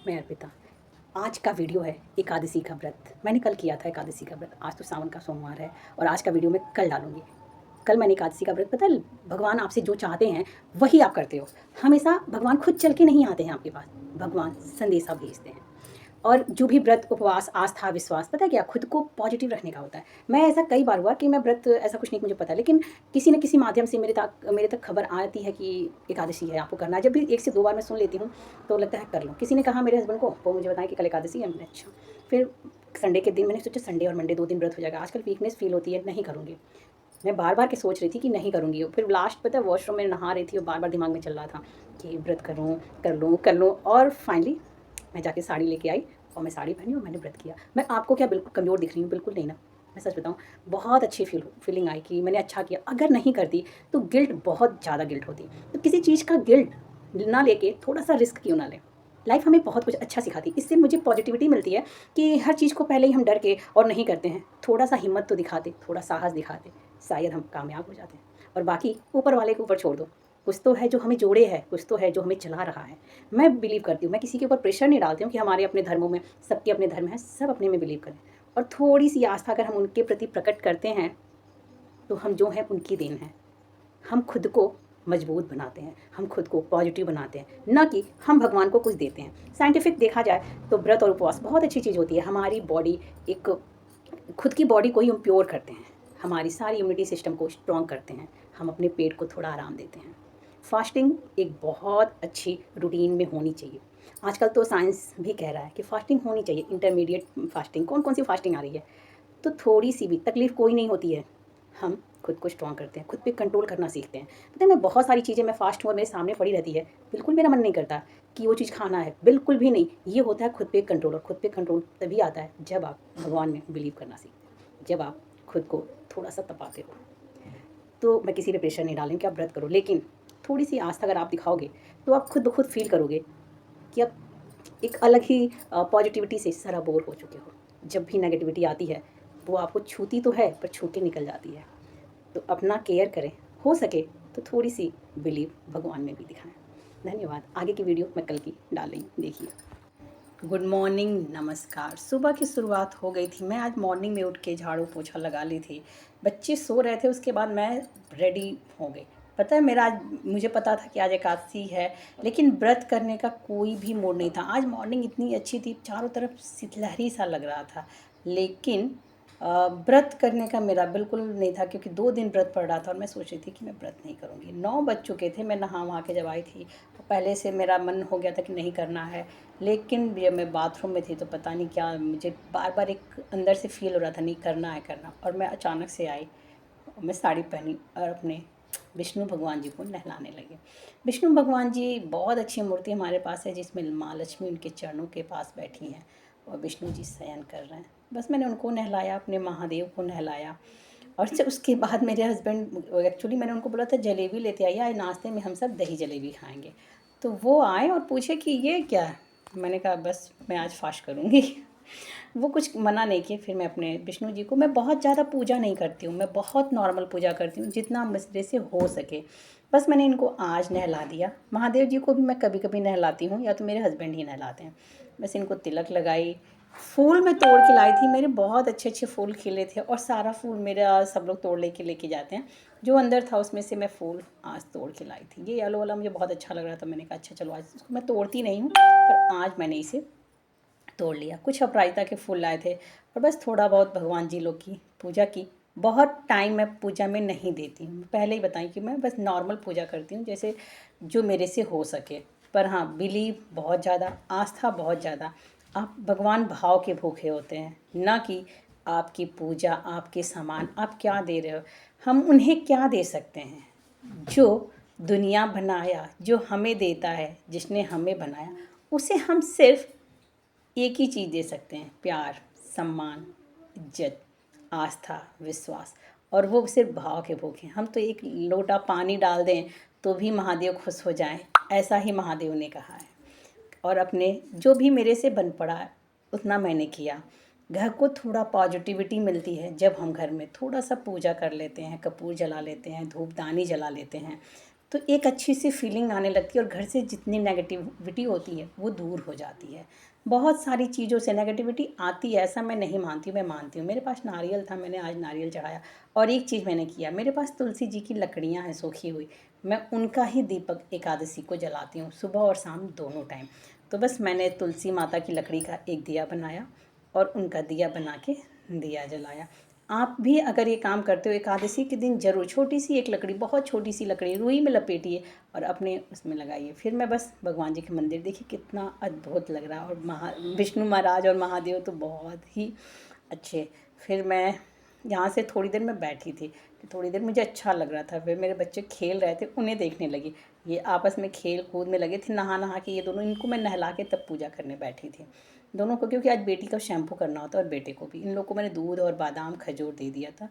मैं अर्पिता। आज का वीडियो है एकादशी का व्रत। मैंने कल किया था एकादशी का व्रत। आज तो सावन का सोमवार है और आज का वीडियो मैं कल डालूँगी। कल मैंने एकादशी का व्रत, पता है भगवान आपसे जो चाहते हैं वही आप करते हो। हमेशा भगवान खुद चल के नहीं आते हैं आपके पास, भगवान संदेशा भेजते हैं। और जो भी व्रत, उपवास, आस्था, विश्वास, पता है क्या, खुद को पॉजिटिव रखने का होता है। मैं ऐसा कई बार हुआ कि मैं व्रत, ऐसा कुछ नहीं मुझे पता, लेकिन किसी न किसी माध्यम से मेरे तक खबर आती है कि एकादशी है, आपको करना है। जब भी 1 से 2 बार मैं सुन लेती हूँ तो लगता है कर लो। किसी ने कहा मेरे हस्बैंड को, वो मुझे बताया कि कल एकादशी है। मैंने अच्छा, फिर संडे के दिन मैंने सोचा संडे और मंडे 2 दिन व्रत हो जाएगा। आजकल वीकनेस फील होती है, नहीं करूँगी। मैं बार-बार के सोच रही थी कि नहीं करूँगी। फिर लास्ट पता है वॉशरूम में नहा रही थी और बार-बार दिमाग में चल रहा था कि व्रत करूँ, कर लूँ, कर लूँ, और फाइनली मैं जाके साड़ी लेके आई और मैं साड़ी पहनी और मैंने व्रत किया। मैं आपको क्या बिल्कुल कमज़ोर दिख रही हूँ? बिल्कुल नहीं ना। मैं सच बताऊँ, बहुत अच्छी फीलिंग आई कि मैंने अच्छा किया। अगर नहीं करती तो गिल्ट, बहुत ज़्यादा गिल्ट होती। तो किसी चीज़ का गिल्ट ना लेके थोड़ा-सा रिस्क क्यों ना लें? लाइफ़ हमें बहुत कुछ अच्छा सिखाती है। इससे मुझे पॉजिटिविटी मिलती है कि हर चीज़ को पहले ही हम डर के और नहीं करते हैं। थोड़ा-सा हिम्मत तो दिखाते, थोड़ा साहस दिखाते, शायद हम कामयाब हो जाते हैं। और बाकी ऊपर वाले के ऊपर छोड़ दो। कुछ तो है जो हमें जोड़े है, कुछ तो है जो हमें चला रहा है। मैं बिलीव करती हूँ, मैं किसी के ऊपर प्रेशर नहीं डालती हूँ कि हमारे अपने धर्मों में, सबके अपने धर्म हैं, सब अपने में बिलीव करें। और थोड़ी-सी आस्था अगर हम उनके प्रति प्रकट करते हैं, तो हम जो हैं उनकी देन हैं। हम खुद को मजबूत बनाते हैं, हम खुद को पॉजिटिव बनाते हैं, ना कि हम भगवान को कुछ देते हैं। साइंटिफिक देखा जाए तो व्रत और उपवास बहुत अच्छी चीज़ होती है। हमारी बॉडी, एक खुद की बॉडी को ही हम प्योर करते हैं, हमारी सारी इम्यूनिटी सिस्टम को स्ट्रॉन्ग करते हैं, हम अपने पेट को थोड़ा आराम देते हैं। फास्टिंग एक बहुत अच्छी रूटीन में होनी चाहिए। आजकल तो साइंस भी कह रहा है कि फास्टिंग होनी चाहिए, इंटरमीडिएट फास्टिंग। कौन-कौन सी फास्टिंग आ रही है? तो थोड़ी-सी भी तकलीफ़ कोई नहीं होती है। हम खुद को स्ट्रॉन्ग करते हैं, खुद पे कंट्रोल करना सीखते हैं। पता है, मैं बहुत सारी चीज़ें, मैं फास्ट हुआ मेरे सामने पड़ी रहती है, बिल्कुल मेरा मन नहीं करता कि वो चीज़ खाना है, बिल्कुल भी नहीं। ये होता है खुद पे कंट्रोल, और खुद पे कंट्रोल तभी आता है जब आप भगवान में बिलीव करना सीखते हैं, जब आप खुद को थोड़ा-सा तपाते हो। तो मैं किसी पे प्रेशर नहीं डालूँगी कि आप व्रत करो, लेकिन थोड़ी-सी आस्था अगर आप दिखाओगे, तो आप खुद ब खुद फ़ील करोगे कि आप एक अलग ही पॉजिटिविटी से सराबोर हो चुके हो। जब भी नेगेटिविटी आती है, वो आपको छूती तो है, पर छू के निकल जाती है। तो अपना केयर करें, हो सके तो थोड़ी-सी बिलीव भगवान में भी दिखाएँ। धन्यवाद। आगे की वीडियो मैं कल की डाल रही हूँ, देखिए। गुड मॉर्निंग, नमस्कार। सुबह की शुरुआत हो गई थी। मैं आज मॉर्निंग में उठ के झाड़ू पोछा लगा ली थी। बच्चे सो रहे थे, उसके बाद मैं रेडी हो गई। पता है, मेरा आज, मुझे पता था कि आज एकादशी है, लेकिन व्रत करने का कोई भी मूड नहीं था। आज मॉर्निंग इतनी अच्छी थी, चारों तरफ शीतलहरी सा लग रहा था, लेकिन व्रत करने का मेरा बिल्कुल नहीं था, क्योंकि 2 दिन व्रत पड़ रहा था और मैं सोच रही थी कि मैं व्रत नहीं करूँगी। 9 बज चुके थे, मैं नहा-वहा के जब आई थी, पहले से मेरा मन हो गया था कि नहीं करना है। लेकिन जब मैं बाथरूम में थी तो पता नहीं क्या, मुझे बार-बार एक अंदर से फ़ील हो रहा था, नहीं करना है, करना। और मैं अचानक से आई, मैं साड़ी पहनी और अपने विष्णु भगवान जी को नहलाने लगी। विष्णु भगवान जी बहुत अच्छी मूर्ति हमारे पास है, जिसमें माँ लक्ष्मी उनके चरणों के पास बैठी हैं और विष्णु जी शयन कर रहे हैं। बस मैंने उनको नहलाया, अपने महादेव को नहलाया। और जब उसके बाद मेरे हस्बैंड, एक्चुअली मैंने उनको बोला था जलेबी लेते आइए, आज नाश्ते में हम सब दही जलेबी खाएंगे। तो वो आए और पूछे कि ये क्या है? मैंने कहा बस मैं आज फास्ट करूँगी। वो कुछ मना नहीं किए। फिर मैं अपने विष्णु जी को, मैं बहुत ज़्यादा पूजा नहीं करती हूँ, मैं बहुत नॉर्मल पूजा करती हूँ, जितना मुझसे से हो सके। बस मैंने इनको आज नहला दिया। महादेव जी को भी मैं कभी कभी नहलाती हूँ, या तो मेरे हस्बैंड ही नहलाते हैं। बस इनको तिलक लगाई। फूल मैं तोड़ के लाई थी, मेरे बहुत अच्छे अच्छे फूल खिले थे, और सारा फूल मेरा सब लोग तोड़ लेके जाते हैं। जो अंदर था उसमें से मैं फूल आज तोड़ के लाई थी। ये येलो वाला मुझे बहुत अच्छा लग रहा था, मैंने कहा अच्छा चलो आज इसको मैं तोड़ती नहीं हूँ, पर आज मैंने इसे तोड़ लिया। कुछ अपराजिता के फूल लाए थे, और बस थोड़ा बहुत भगवान जी लोग की पूजा की। बहुत टाइम मैं पूजा में नहीं देती हूँ, पहले ही बताई कि मैं बस नॉर्मल पूजा करती हूँ, जैसे जो मेरे से हो सके। पर हाँ, बिलीव बहुत ज़्यादा, आस्था बहुत ज़्यादा। आप भगवान भाव के भूखे होते हैं, ना कि आपकी पूजा, आपके सामान आप क्या दे रहे हो। हम उन्हें क्या दे सकते हैं? जो दुनिया बनाया, जो हमें देता है, जिसने हमें बनाया, उसे हम सिर्फ एक ही चीज़ दे सकते हैं, प्यार, सम्मान, इज्जत, आस्था, विश्वास। और वो सिर्फ भाव के भूखे हैं। हम तो एक लोटा पानी डाल दें तो भी महादेव खुश हो जाएं, ऐसा ही महादेव ने कहा है। और अपने जो भी मेरे से बन पड़ा उतना मैंने किया। घर को थोड़ा पॉजिटिविटी मिलती है जब हम घर में थोड़ा सा पूजा कर लेते हैं, कपूर जला लेते हैं, धूपदानी जला लेते हैं, तो एक अच्छी सी फीलिंग आने लगती है और घर से जितनी नेगेटिविटी होती है वो दूर हो जाती है। बहुत सारी चीज़ों से नेगेटिविटी आती है, ऐसा मैं नहीं मानती हूँ, मैं मानती हूँ। मेरे पास नारियल था, मैंने आज नारियल चढ़ाया। और एक चीज़ मैंने किया, मेरे पास तुलसी जी की लकड़ियाँ हैं सूखी हुई, मैं उनका ही दीपक एकादशी को जलाती हूँ, सुबह और शाम दोनों टाइम। तो बस मैंने तुलसी माता की लकड़ी का एक दिया बनाया और उनका दिया बना के दिया जलाया। आप भी अगर ये काम करते हो एकादशी के दिन ज़रूर छोटी सी एक लकड़ी, बहुत छोटी सी लकड़ी रुई में लपेटिए और अपने उसमें लगाइए। फिर मैं बस भगवान जी के मंदिर, देखिए कितना अद्भुत लग रहा है। और विष्णु महाराज और महादेव तो बहुत ही अच्छे। फिर मैं यहाँ से थोड़ी देर मैं बैठी थी कि थोड़ी देर मुझे अच्छा लग रहा था। फिर मेरे बच्चे खेल रहे थे, उन्हें देखने लगी। ये आपस में खेल कूद में लगे थे, नहा नहा के ये दोनों, इनको मैं नहला के तब पूजा करने बैठी थी दोनों को, क्योंकि आज बेटी का शैम्पू करना होता है और बेटे को भी। इन लोगों को मैंने दूध और बादाम खजूर दे दिया था।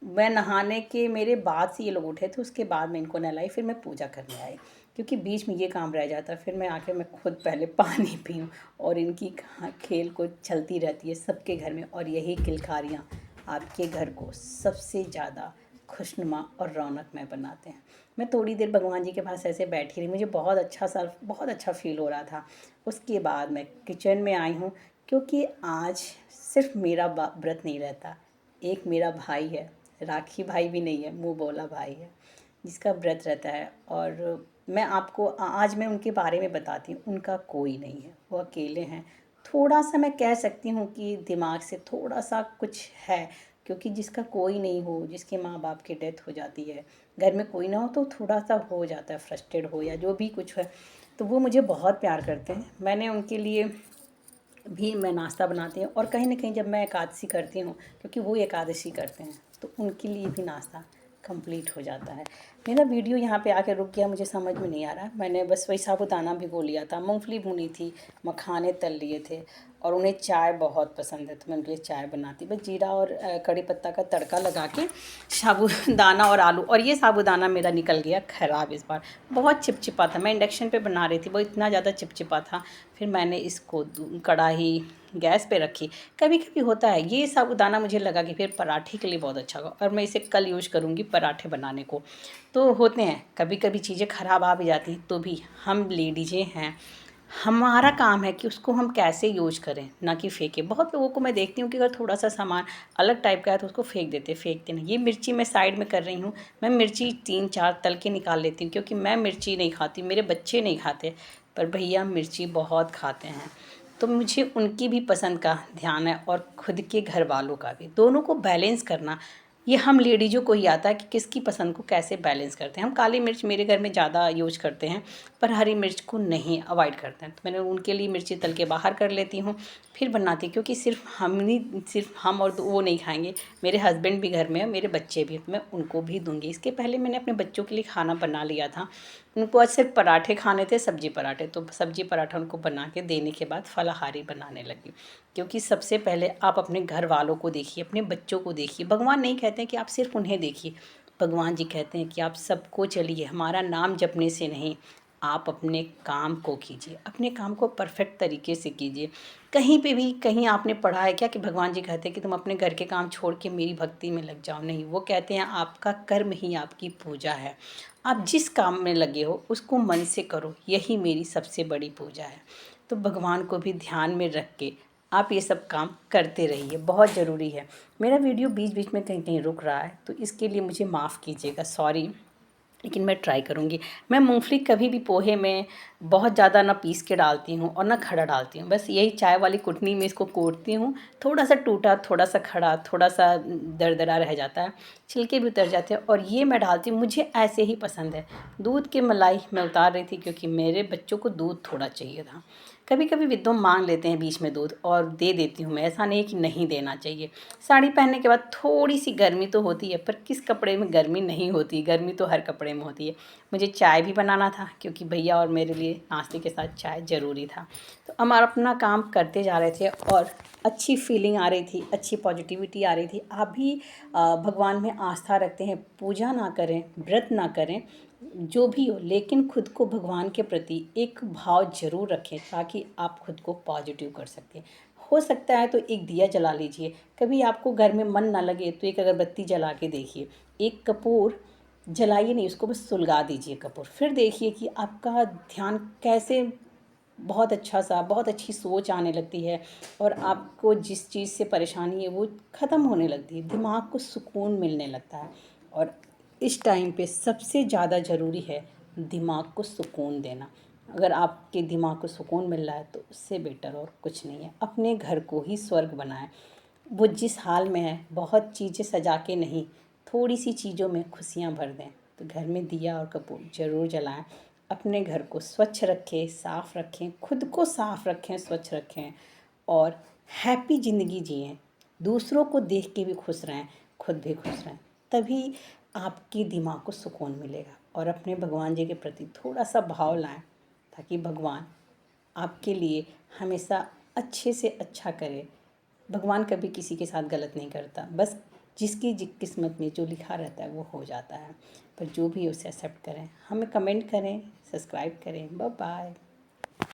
मैं नहाने के मेरे बाद से ये लोग उठे थे, उसके बाद मैं इनको नहलाई, फिर मैं पूजा करने आई, क्योंकि बीच में ये काम रह जाता। फिर मैं आके मैं खुद पहले पानी पीऊँ और इनकी खेल को चलती रहती है सबके घर में। और यही किलकारियाँ आपके घर को सबसे ज़्यादा खुशनुमा और रौनकमय बनाते हैं। मैं थोड़ी देर भगवान जी के पास ऐसे बैठी रही, मुझे बहुत अच्छा फ़ील हो रहा था। उसके बाद मैं किचन में आई हूँ, क्योंकि आज सिर्फ मेरा व्रत नहीं रहता, एक मेरा भाई है, राखी भाई भी नहीं है, मुँह बोला भाई है, जिसका व्रत रहता है। और मैं आपको आज मैं उनके बारे में बताती हूँ। उनका कोई नहीं है, वो अकेले हैं। थोड़ा सा मैं कह सकती हूँ कि दिमाग से थोड़ा सा कुछ है, क्योंकि जिसका कोई नहीं हो, जिसके माँ बाप की डेथ हो जाती है, घर में कोई ना हो, तो थोड़ा सा हो जाता है, फ्रस्ट्रेट हो या जो भी कुछ है। तो वो मुझे बहुत प्यार करते हैं। मैंने उनके लिए भी मैं नाश्ता बनाती हूँ। और कहीं ना कहीं जब मैं एकादशी करती हूँ, क्योंकि वो एकादशी करते हैं, तो उनके लिए भी नाश्ता कंप्लीट हो जाता है। मेरा वीडियो यहाँ पे आके रुक गया, मुझे समझ में नहीं आ रहा। मैंने बस वही साबूदाना भिगो लिया था, मूंगफली भुनी थी, मखाने तल लिए थे, और उन्हें चाय बहुत पसंद है तो मैं उनके लिए चाय बनाती। बस जीरा और कड़ी पत्ता का तड़का लगा के साबूदाना और आलू। और ये साबूदाना मेरा निकल गया ख़राब इस बार, बहुत चिपचिपा था। मैं इंडक्शन पे बना रही थी, वो इतना ज़्यादा चिपचिपा था। फिर मैंने इसको कढ़ाई गैस पे रखी। कभी कभी होता है ये साबूदाना, मुझे लगा कि फिर पराठे के लिए बहुत अच्छा होगा, और मैं इसे कल यूज़ करूँगी पराठे बनाने को। तो होते हैं कभी कभी चीज़ें ख़राब आ भी जाती हैं, तो भी हम लेडीज़ें हैं, हमारा काम है कि उसको हम कैसे यूज करें, ना कि फेंकें। बहुत लोगों को मैं देखती हूँ कि अगर थोड़ा सा सामान अलग टाइप का है तो उसको फेंकते नहीं। ये मिर्ची मैं साइड में कर रही हूँ, मैं मिर्ची 3-4 तल के निकाल लेती हूँ, क्योंकि मैं मिर्ची नहीं खाती, मेरे बच्चे नहीं खाते, पर भैया मिर्ची बहुत खाते हैं। तो मुझे उनकी भी पसंद का ध्यान है और खुद के घर वालों का भी, दोनों को बैलेंस करना ये हम लेडीज़ों को ही आता है कि किसकी पसंद को कैसे बैलेंस करते हैं। हम काली मिर्च मेरे घर में ज़्यादा यूज करते हैं, पर हरी मिर्च को नहीं, अवॉइड करते हैं। तो मैंने उनके लिए मिर्ची तल के बाहर कर लेती हूँ, फिर बनाती, क्योंकि सिर्फ हम और वो नहीं खाएंगे, मेरे हस्बैंड भी घर में है, मेरे बच्चे भी, मैं उनको भी दूंगी। इसके पहले मैंने अपने बच्चों के लिए खाना बना लिया था। उनको आज सिर्फ पराठे खाने थे, सब्जी पराठे, तो सब्जी पराठा उनको बना के देने के बाद फलाहारी बनाने लगी। क्योंकि सबसे पहले आप अपने घर वालों को देखिए, अपने बच्चों को देखिए। भगवान नहीं कहते हैं कि आप सिर्फ उन्हें देखिए, भगवान जी कहते हैं कि आप सबको चलिए, हमारा नाम जपने से नहीं, आप अपने काम को कीजिए, अपने काम को परफेक्ट तरीके से कीजिए। कहीं पे भी कहीं आपने पढ़ा है क्या कि भगवान जी कहते हैं कि तुम अपने घर के काम छोड़ के मेरी भक्ति में लग जाओ? नहीं, वो कहते हैं आपका कर्म ही आपकी पूजा है। आप जिस काम में लगे हो उसको मन से करो, यही मेरी सबसे बड़ी पूजा है। तो भगवान को भी ध्यान में रख के आप ये सब काम करते रहिए, बहुत ज़रूरी है। मेरा वीडियो बीच बीच में कहीं कहीं रुक रहा है, तो इसके लिए मुझे माफ़ कीजिएगा, सॉरी। लेकिन मैं ट्राई करूँगी। मैं मूंगफली कभी भी पोहे में बहुत ज़्यादा ना पीस के डालती हूँ और ना खड़ा डालती हूँ, बस यही चाय वाली कुटनी में इसको कूटती हूँ। थोड़ा सा टूटा, थोड़ा सा खड़ा, थोड़ा सा दरदरा रह जाता है, छिलके भी उतर जाते हैं, और ये मैं डालती हूँ, मुझे ऐसे ही पसंद है। दूध की मलाई मैं उतार रही थी, क्योंकि मेरे बच्चों को दूध थोड़ा चाहिए था। कभी कभी विद्दो मांग लेते हैं बीच में दूध, और दे देती हूँ मैं, ऐसा नहीं है कि नहीं देना चाहिए। साड़ी पहनने के बाद थोड़ी सी गर्मी तो होती है, पर किस कपड़े में गर्मी नहीं होती, गर्मी तो हर कपड़े में होती है। मुझे चाय भी बनाना था, क्योंकि भैया और मेरे लिए नाश्ते के साथ चाय ज़रूरी था। तो हम अपना काम करते जा रहे थे और अच्छी फीलिंग आ रही थी, अच्छी पॉजिटिविटी आ रही थी। आप भी भगवान में आस्था रखते हैं, पूजा ना करें, व्रत ना करें, जो भी हो, लेकिन खुद को भगवान के प्रति एक भाव ज़रूर रखें, ताकि आप खुद को पॉजिटिव कर सकें। हो सकता है तो एक दिया जला लीजिए। कभी आपको घर में मन ना लगे तो एक अगरबत्ती जला के देखिए। एक कपूर जलाइए नहीं उसको, बस सुलगा दीजिए कपूर। फिर देखिए कि आपका ध्यान कैसे बहुत अच्छा सा, बहुत अच्छी सोच आने लगती है और आपको जिस चीज़ से परेशानी है वो ख़त्म होने लगती है, दिमाग को सुकून मिलने लगता है। और इस टाइम पे सबसे ज़्यादा ज़रूरी है दिमाग को सुकून देना। अगर आपके दिमाग को सुकून मिल रहा है तो उससे बेटर और कुछ नहीं है। अपने घर को ही स्वर्ग बनाएं। वो जिस हाल में है, बहुत चीज़ें सजा के नहीं, थोड़ी सी चीज़ों में खुशियाँ भर दें। तो घर में दिया और कपूर ज़रूर जलाएं। अपने घर को स्वच्छ रखें, साफ़ रखें, खुद को साफ़ रखें, स्वच्छ रखें और हैप्पी ज़िंदगी जिएं। दूसरों को देख के भी खुश रहें, खुद भी खुश रहें। तभी आपके दिमाग को सुकून मिलेगा। और अपने भगवान जी के प्रति थोड़ा सा भाव लाएं ताकि भगवान आपके लिए हमेशा अच्छे से अच्छा करे। भगवान कभी किसी के साथ गलत नहीं करता, बस जिसकी किस्मत में जो लिखा रहता है वो हो जाता है। पर जो भी उसे एक्सेप्ट करें। हमें कमेंट करें, सब्सक्राइब करें। Bye bye.